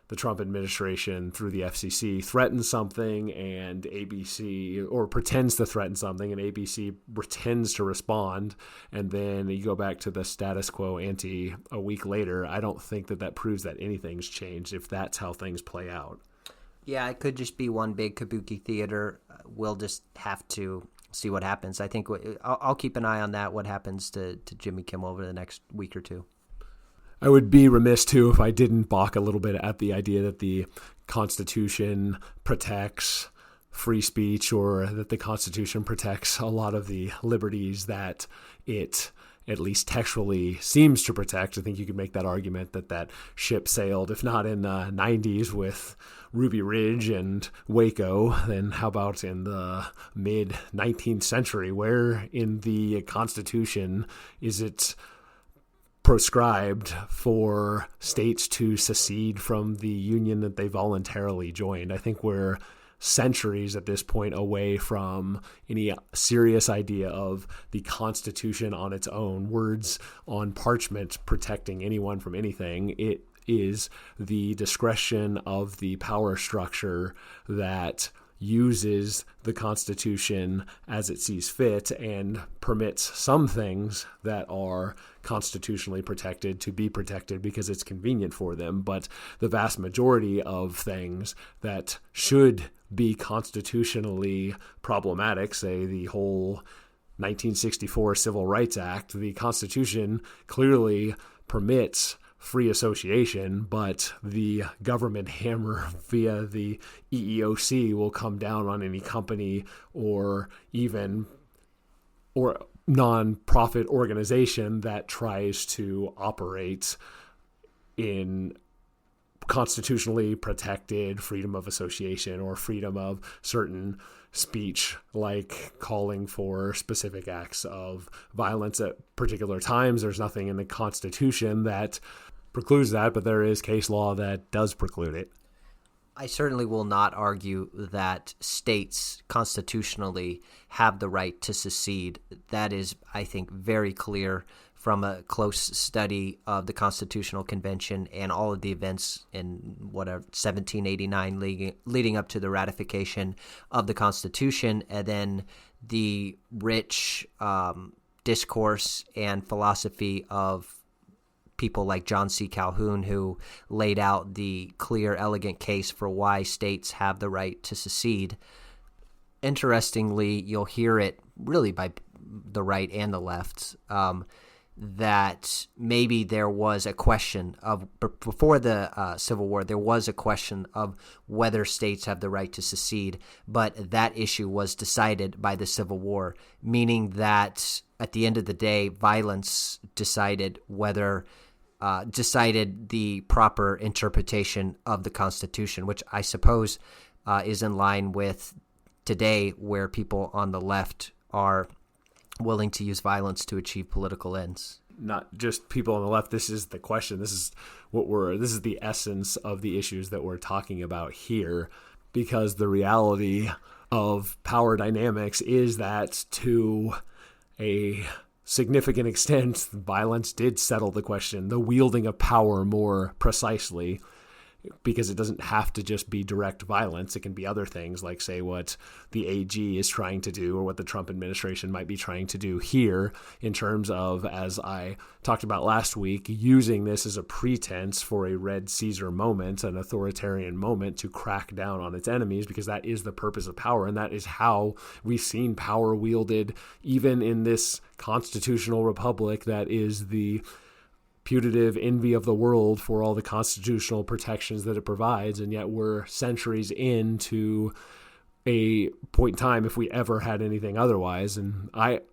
the Trump administration through the FCC threatens something and ABC, or pretends to threaten something, and ABC pretends to respond, and then you go back to the status quo ante a week later. I don't think that proves that anything's changed if that's how things play out. Yeah, it could just be one big kabuki theater. We'll just have to see what happens. I think I'll keep an eye on that, what happens to Jimmy Kimmel over the next week or two. I would be remiss, too, if I didn't balk a little bit at the idea that the Constitution protects free speech, or that the Constitution protects a lot of the liberties that it at least textually seems to protect. I think you could make that argument that ship sailed, if not in the 90s with Ruby Ridge and Waco, then how about in the mid-19th century? Where in the Constitution is it proscribed for states to secede from the union that they voluntarily joined? I think we're centuries at this point away from any serious idea of the Constitution on its own, words on parchment protecting anyone from anything. It is the discretion of the power structure that uses the Constitution as it sees fit and permits some things that are constitutionally protected to be protected because it's convenient for them. But the vast majority of things that should be constitutionally problematic, say the whole 1964 Civil Rights Act, the Constitution clearly permits free association, but the government hammer via the EEOC will come down on any company or non-profit organization that tries to operate in constitutionally protected freedom of association or freedom of certain speech, like calling for specific acts of violence at particular times. There's nothing in the Constitution that precludes that, but there is case law that does preclude it. I certainly will not argue that states constitutionally have the right to secede. That is, I think, very clear from a close study of the Constitutional Convention and all of the events in 1789 leading up to the ratification of the Constitution, and then the rich discourse and philosophy of people like John C. Calhoun, who laid out the clear, elegant case for why states have the right to secede. Interestingly, you'll hear it really by the right and the left, that maybe there was a question of, before the Civil War, there was a question of whether states have the right to secede, but that issue was decided by the Civil War, meaning that at the end of the day, violence decided the proper interpretation of the Constitution, which I suppose is in line with today, where people on the left are willing to use violence to achieve political ends. Not just people on the left. This is the question. This is the essence of the issues that we're talking about here, because the reality of power dynamics is that to a significant extent, violence did settle the question, the wielding of power more precisely, because it doesn't have to just be direct violence. It can be other things, like, say, what the AG is trying to do, or what the Trump administration might be trying to do here, in terms of, as I talked about last week, using this as a pretense for a Red Caesar moment, an authoritarian moment, to crack down on its enemies, because that is the purpose of power, and that is how we've seen power wielded even in this constitutional republic that is the putative envy of the world for all the constitutional protections that it provides. And yet we're centuries into a point in time, if we ever had anything otherwise. And I'd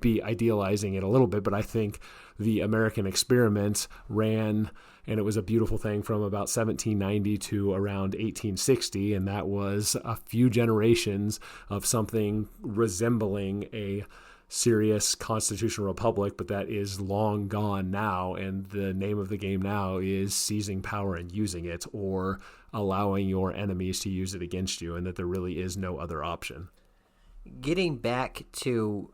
be idealizing it a little bit, but I think the American experiment ran, and it was a beautiful thing, from about 1790 to around 1860. And that was a few generations of something resembling a serious constitutional republic, but that is long gone now, and the name of the game now is seizing power and using it, or allowing your enemies to use it against you, and that there really is no other option. Getting back to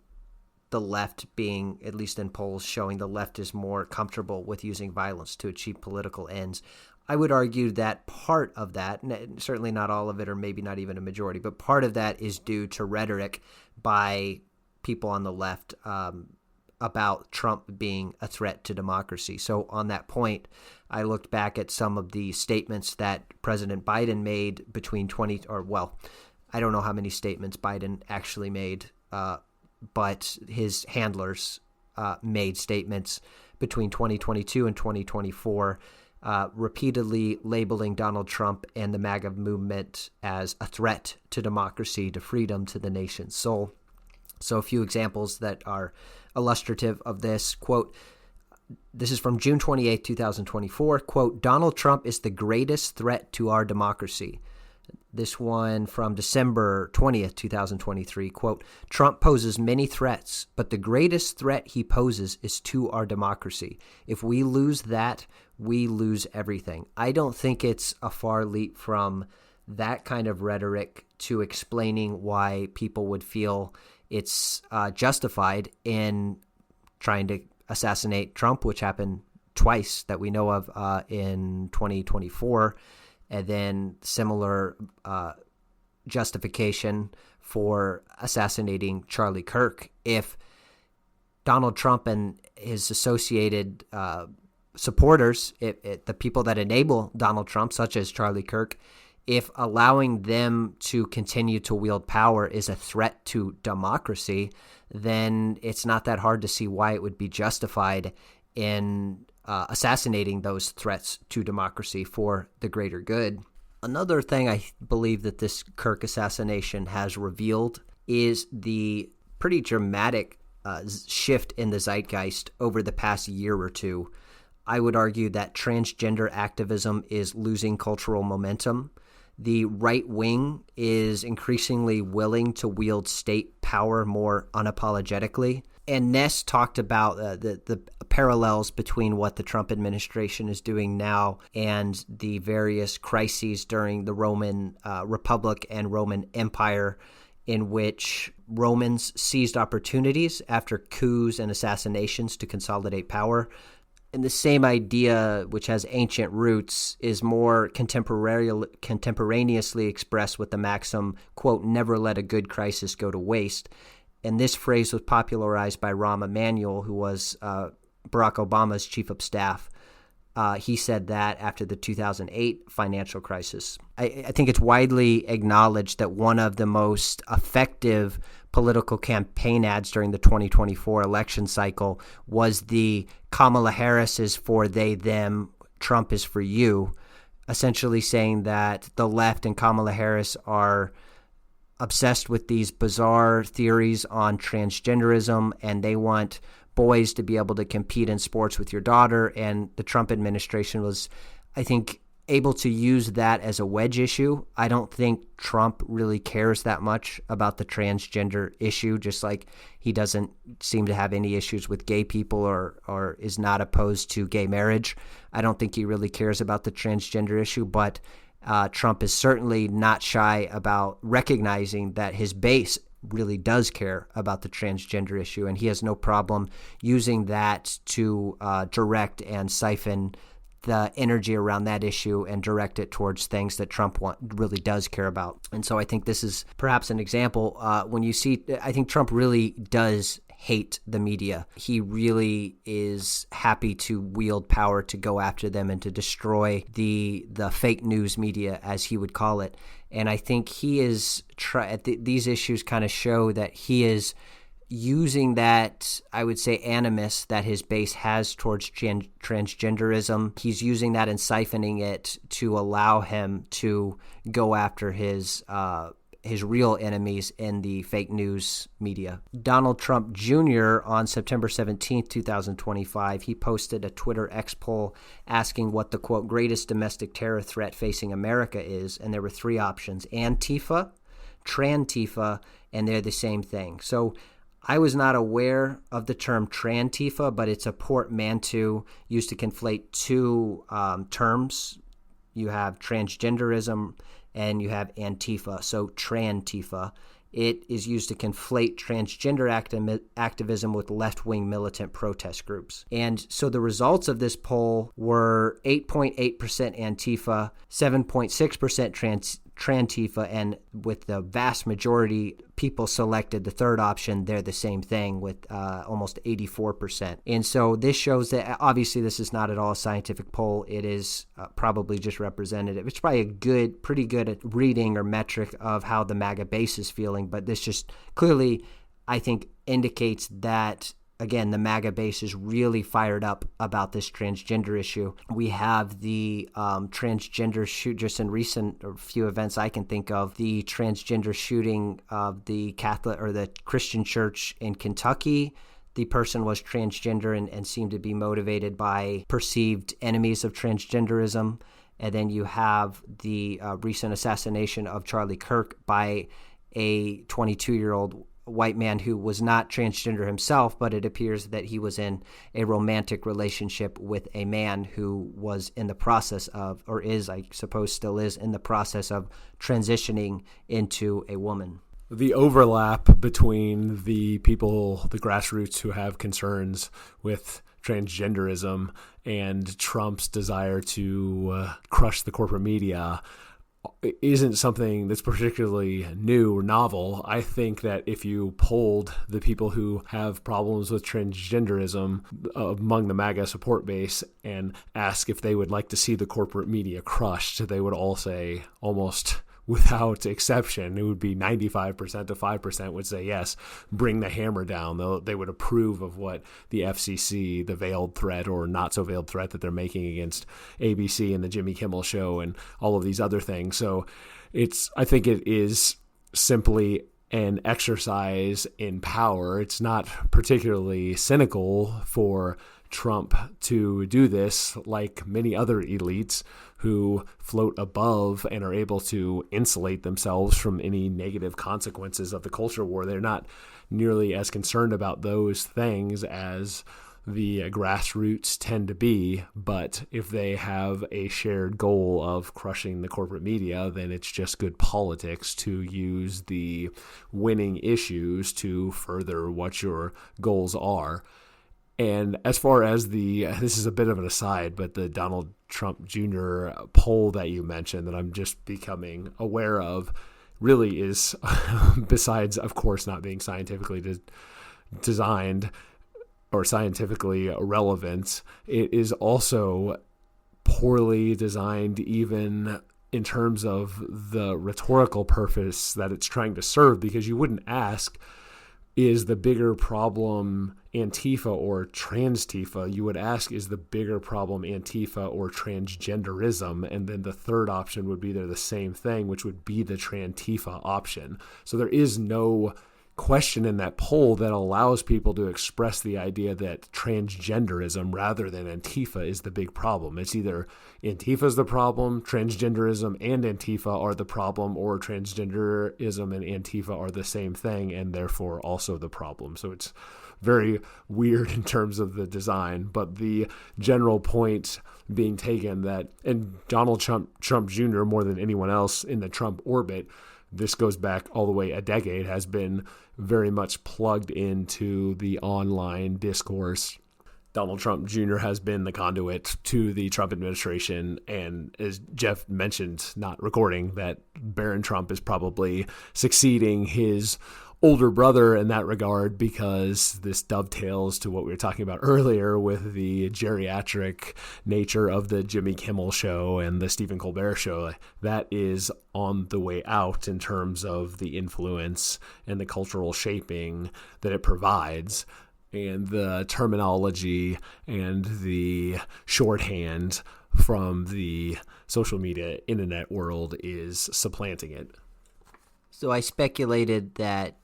the left being, at least in polls, showing the left is more comfortable with using violence to achieve political ends, I would argue that part of that, certainly not all of it, or maybe not even a majority, but part of that is due to rhetoric by people on the left about Trump being a threat to democracy. So on that point, I looked back at some of the statements that President Biden made between I don't know how many statements Biden actually made, but his handlers made statements between 2022 and 2024, repeatedly labeling Donald Trump and the MAGA movement as a threat to democracy, to freedom, to the nation's soul. So a few examples that are illustrative of this. Quote, this is from June 28, 2024. Quote, Donald Trump is the greatest threat to our democracy. This one from December 20th, 2023. Quote, Trump poses many threats, but the greatest threat he poses is to our democracy. If we lose that, we lose everything. I don't think it's a far leap from that kind of rhetoric to explaining why people would feel it's justified in trying to assassinate Trump, which happened twice that we know of in 2024, and then similar justification for assassinating Charlie Kirk. If Donald Trump and his associated supporters, the people that enable Donald Trump, such as Charlie Kirk, if allowing them to continue to wield power is a threat to democracy, then it's not that hard to see why it would be justified in assassinating those threats to democracy for the greater good. Another thing I believe that this Kirk assassination has revealed is the pretty dramatic shift in the zeitgeist over the past year or two. I would argue that transgender activism is losing cultural momentum. The right wing is increasingly willing to wield state power more unapologetically. And Ness talked about the parallels between what the Trump administration is doing now and the various crises during the Roman Republic and Roman Empire, in which Romans seized opportunities after coups and assassinations to consolidate power. And the same idea, which has ancient roots, is more contemporaneously expressed with the maxim, quote, never let a good crisis go to waste. And this phrase was popularized by Rahm Emanuel, who was Barack Obama's chief of staff. He said that after the 2008 financial crisis. I think it's widely acknowledged that one of the most effective political campaign ads during the 2024 election cycle was the Kamala Harris is for they, them, Trump is for you, essentially saying that the left and Kamala Harris are obsessed with these bizarre theories on transgenderism, and they want boys to be able to compete in sports with your daughter. And the Trump administration was, I think, able to use that as a wedge issue. I don't think Trump really cares that much about the transgender issue, just like he doesn't seem to have any issues with gay people or is not opposed to gay marriage. I don't think he really cares about the transgender issue, but Trump is certainly not shy about recognizing that his base really does care about the transgender issue, and he has no problem using that to direct and siphon the energy around that issue and direct it towards things that Trump really does care about. And so I think this is perhaps an example. When you see, I think Trump really does hate the media. He really is happy to wield power to go after them and to destroy the fake news media, as he would call it. And I think he is these issues kind of show that he is using that, I would say, animus that his base has towards transgenderism. He's using that and siphoning it to allow him to go after his real enemies in the fake news media. Donald Trump Jr. on September 17th, 2025, he posted a Twitter X poll asking what the, quote, greatest domestic terror threat facing America is, and there were three options: Antifa, Trantifa, and they're the same thing. So I was not aware of the term Trantifa, but it's a portmanteau used to conflate two terms. You have transgenderism and you have Antifa. So Trantifa, it is used to conflate transgender activism with left-wing militant protest groups. And so the results of this poll were 8.8% Antifa, 7.6% Trantifa, and with the vast majority, people selected the third option. They're the same thing with almost 84%. And so this shows that obviously this is not at all a scientific poll. It is probably just representative. It's probably pretty good at reading or metric of how the MAGA base is feeling. But this just clearly, I think, indicates that, again, the MAGA base is really fired up about this transgender issue. We have the transgender shoot just in recent or few events I can think of, the transgender shooting of the Catholic or the Christian church in Kentucky. The person was transgender and seemed to be motivated by perceived enemies of transgenderism. And then you have the recent assassination of Charlie Kirk by a 22-year-old white man who was not transgender himself, but it appears that he was in a romantic relationship with a man who was in the process of, or is, I suppose still is, in the process of transitioning into a woman. The overlap between the people, the grassroots who have concerns with transgenderism and Trump's desire to crush the corporate media isn't something that's particularly new or novel. I think that if you polled the people who have problems with transgenderism among the MAGA support base and ask if they would like to see the corporate media crushed, they would all say, almost without exception, it would be 95% to 5% would say yes, bring the hammer down. They would approve of what the FCC, the veiled threat or not so veiled threat that they're making against ABC and the Jimmy Kimmel show and all of these other things. So I think it is simply an exercise in power. It's not particularly cynical for Trump to do this, like many other elites who float above and are able to insulate themselves from any negative consequences of the culture war. They're not nearly as concerned about those things as the grassroots tend to be, but if they have a shared goal of crushing the corporate media, then it's just good politics to use the winning issues to further what your goals are. And as far as this is a bit of an aside, but the Donald Trump Jr. poll that you mentioned that I'm just becoming aware of really is, besides, of course, not being scientifically designed or scientifically relevant, it is also poorly designed even in terms of the rhetorical purpose that it's trying to serve, because you wouldn't ask, is the bigger problem Antifa or Transtifa? You would ask, is the bigger problem Antifa or transgenderism? And then the third option would be they're the same thing, which would be the Trantifa option. So there is no question in that poll that allows people to express the idea that transgenderism rather than Antifa is the big problem. It's either Antifa is the problem, transgenderism and Antifa are the problem, or transgenderism and Antifa are the same thing and therefore also the problem. So it's very weird in terms of the design, but the general point being taken that, and Donald Trump Jr., more than anyone else in the Trump orbit, this goes back all the way a decade, has been very much plugged into the online discourse. Donald Trump Jr. has been the conduit to the Trump administration, and as Jeff mentioned, not recording, that Barron Trump is probably succeeding his older brother in that regard, because this dovetails to what we were talking about earlier with the geriatric nature of the Jimmy Kimmel show and the Stephen Colbert show. That is on the way out in terms of the influence and the cultural shaping that it provides, and the terminology and the shorthand from the social media internet world is supplanting it. So I speculated that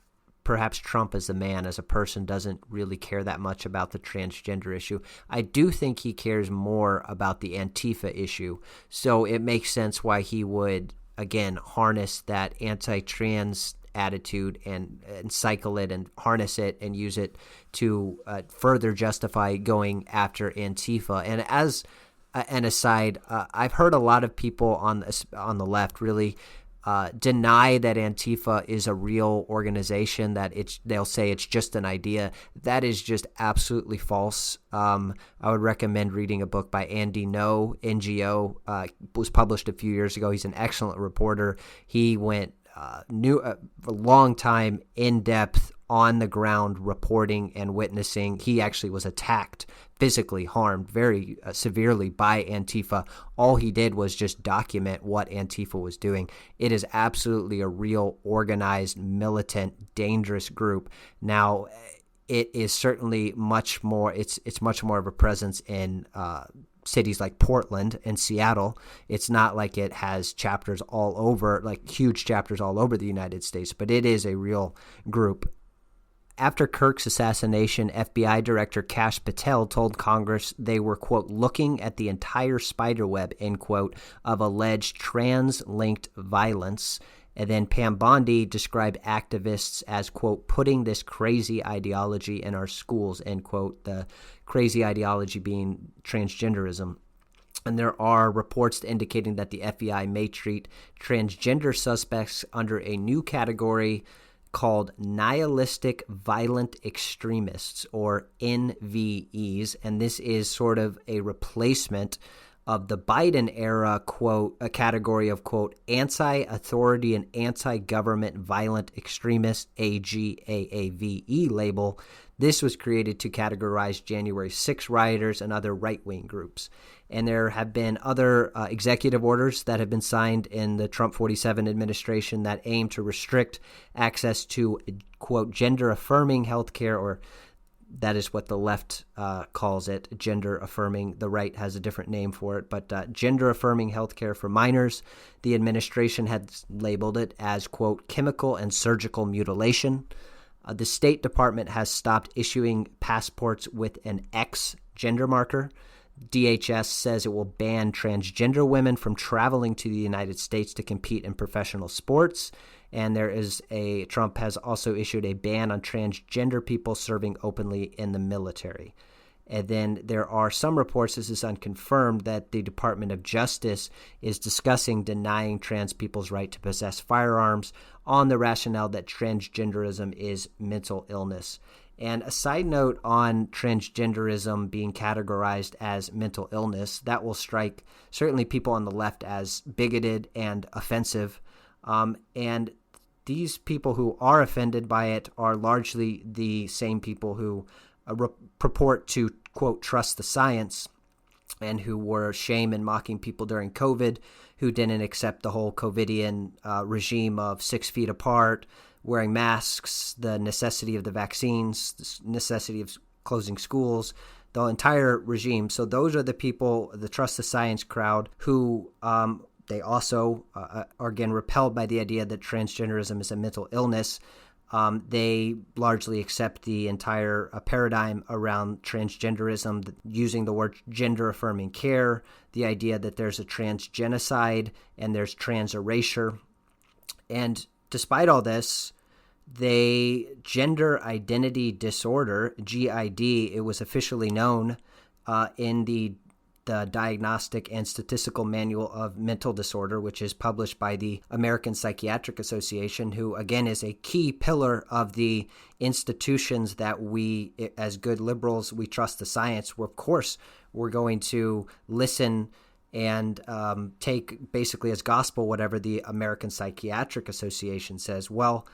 perhaps Trump as a man, as a person, doesn't really care that much about the transgender issue. I do think he cares more about the Antifa issue. So it makes sense why he would, again, harness that anti-trans attitude and cycle it and harness it and use it to further justify going after Antifa. And as an aside, I've heard a lot of people on the left really deny that Antifa is a real organization, that they'll say it's just an idea. That is just absolutely false. I would recommend reading a book by Andy No, NGO, was published a few years ago. He's an excellent reporter. He went a long time, in-depth, on-the-ground reporting and witnessing. He actually was attacked, physically harmed very severely by Antifa. All he did was just document what Antifa was doing. It is absolutely a real, organized, militant, dangerous group. Now, it is certainly much more. It's much more of a presence in cities like Portland and Seattle. It's not like it has chapters all over, like huge chapters all over the United States, but it is a real group. After Kirk's assassination, FBI Director Kash Patel told Congress they were, quote, looking at the entire spiderweb, end quote, of alleged trans-linked violence. And then Pam Bondi described activists as, quote, putting this crazy ideology in our schools, end quote, the crazy ideology being transgenderism. And there are reports indicating that the FBI may treat transgender suspects under a new category called nihilistic violent extremists, or NVEs, and this is sort of a replacement of the Biden era, quote, a category of, quote, anti-authority and anti-government violent extremist, AGAAVE label. This was created to categorize January 6 rioters and other right-wing groups. And there have been other executive orders that have been signed in the Trump 47 administration that aim to restrict access to, quote, gender-affirming healthcare, or that is what the left calls it, gender-affirming. The right has a different name for it, but gender-affirming healthcare for minors. The administration has labeled it as, quote, chemical and surgical mutilation. The State Department has stopped issuing passports with an X gender marker. DHS says it will ban transgender women from traveling to the United States to compete in professional sports. And Trump has also issued a ban on transgender people serving openly in the military. And then there are some reports, this is unconfirmed, that the Department of Justice is discussing denying trans people's right to possess firearms on the rationale that transgenderism is mental illness. And a side note on transgenderism being categorized as mental illness, that will strike certainly people on the left as bigoted and offensive. And these people who are offended by it are largely the same people who purport to, quote, trust the science, and who were shaming and mocking people during COVID, who didn't accept the whole COVIDian regime of 6 feet apart, wearing masks, the necessity of the vaccines, the necessity of closing schools, the entire regime. So those are the people, the trust the science crowd, who they also are, again, repelled by the idea that transgenderism is a mental illness. They largely accept the entire paradigm around transgenderism, using the word gender-affirming care, the idea that there's a transgenocide and there's trans erasure. And despite all this, gender identity disorder, GID, it was officially known in the Diagnostic and Statistical Manual of Mental Disorder, which is published by the American Psychiatric Association, who, again, is a key pillar of the institutions that we, as good liberals, we trust the science. Of course, we're going to listen and take basically as gospel whatever the American Psychiatric Association says. Well,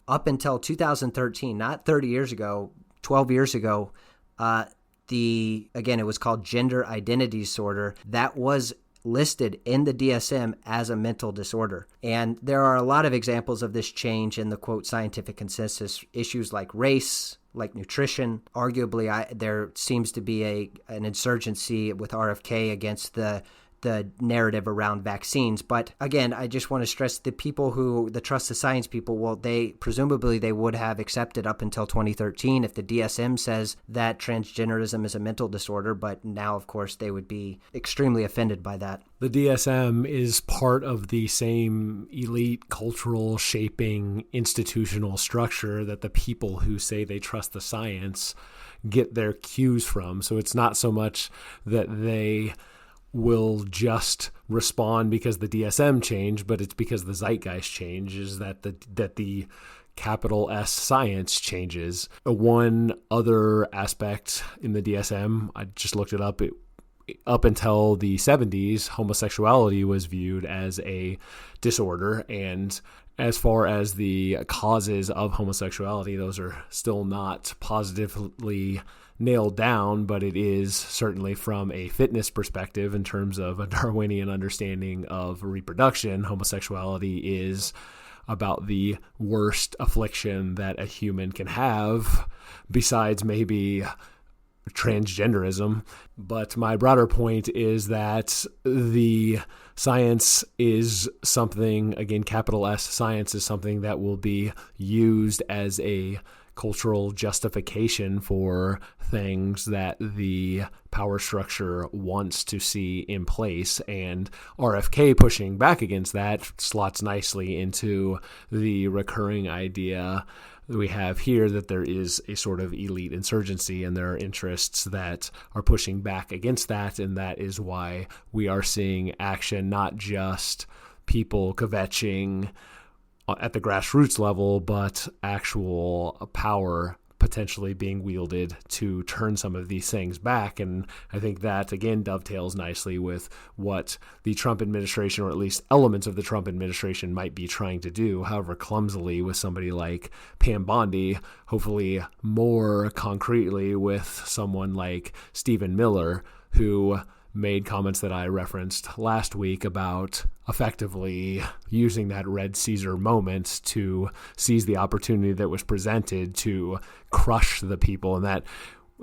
up until 2013, not 30 years ago, 12 years ago, it was called gender identity disorder. That was listed in the DSM as a mental disorder. And there are a lot of examples of this change in the, quote, scientific consensus. Issues like race, like nutrition. Arguably, there seems to be an insurgency with RFK against the narrative around vaccines. But again, I just want to stress the trust the science people, well, they would have accepted up until 2013 if the DSM says that transgenderism is a mental disorder. But now, of course, they would be extremely offended by that. The DSM is part of the same elite cultural shaping institutional structure that the people who say they trust the science get their cues from. So it's not so much that they will just respond because the DSM changed, but it's because the zeitgeist changes, that the capital S science changes. One other aspect in the DSM, I just looked it up, up until the 70s, homosexuality was viewed as a disorder. And as far as the causes of homosexuality, those are still not positively nailed down, but it is certainly from a fitness perspective, in terms of a Darwinian understanding of reproduction, homosexuality is about the worst affliction that a human can have, besides maybe transgenderism. But my broader point is that the science is something, again, capital S science is something that will be used as a cultural justification for things that the power structure wants to see in place. And RFK pushing back against that slots nicely into the recurring idea that we have here, that there is a sort of elite insurgency and there are interests that are pushing back against that. And that is why we are seeing action, not just people kvetching at the grassroots level, but actual power potentially being wielded to turn some of these things back. And I think that, again, dovetails nicely with what the Trump administration, or at least elements of the Trump administration, might be trying to do, however clumsily with somebody like Pam Bondi, hopefully more concretely with someone like Stephen Miller, who made comments that I referenced last week about effectively using that Red Caesar moment to seize the opportunity that was presented to crush the people. And that,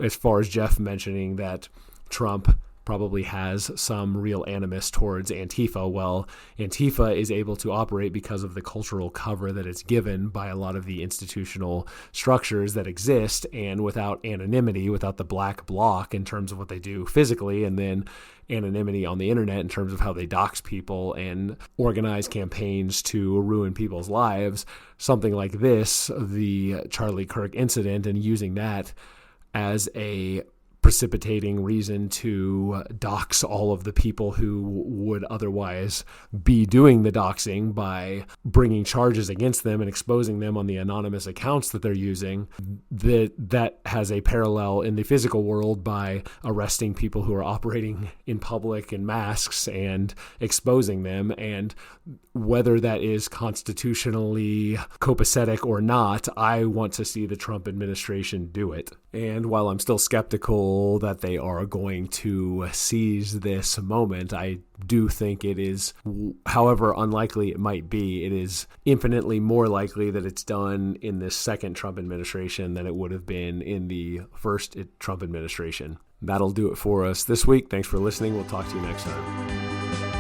as far as Jeff mentioning that Trump probably has some real animus towards Antifa. Well, Antifa is able to operate because of the cultural cover that it's given by a lot of the institutional structures that exist, and without anonymity, without the black bloc in terms of what they do physically, and then anonymity on the internet in terms of how they dox people and organize campaigns to ruin people's lives, something like this, the Charlie Kirk incident, and using that as a precipitating reason to dox all of the people who would otherwise be doing the doxing by bringing charges against them and exposing them on the anonymous accounts that they're using. That has a parallel in the physical world by arresting people who are operating in public in masks and exposing them. And whether that is constitutionally copacetic or not, I want to see the Trump administration do it. And while I'm still skeptical that they are going to seize this moment, I do think it is, however unlikely it might be, it is infinitely more likely that it's done in this second Trump administration than it would have been in the first Trump administration. That'll do it for us this week. Thanks for listening. We'll talk to you next time.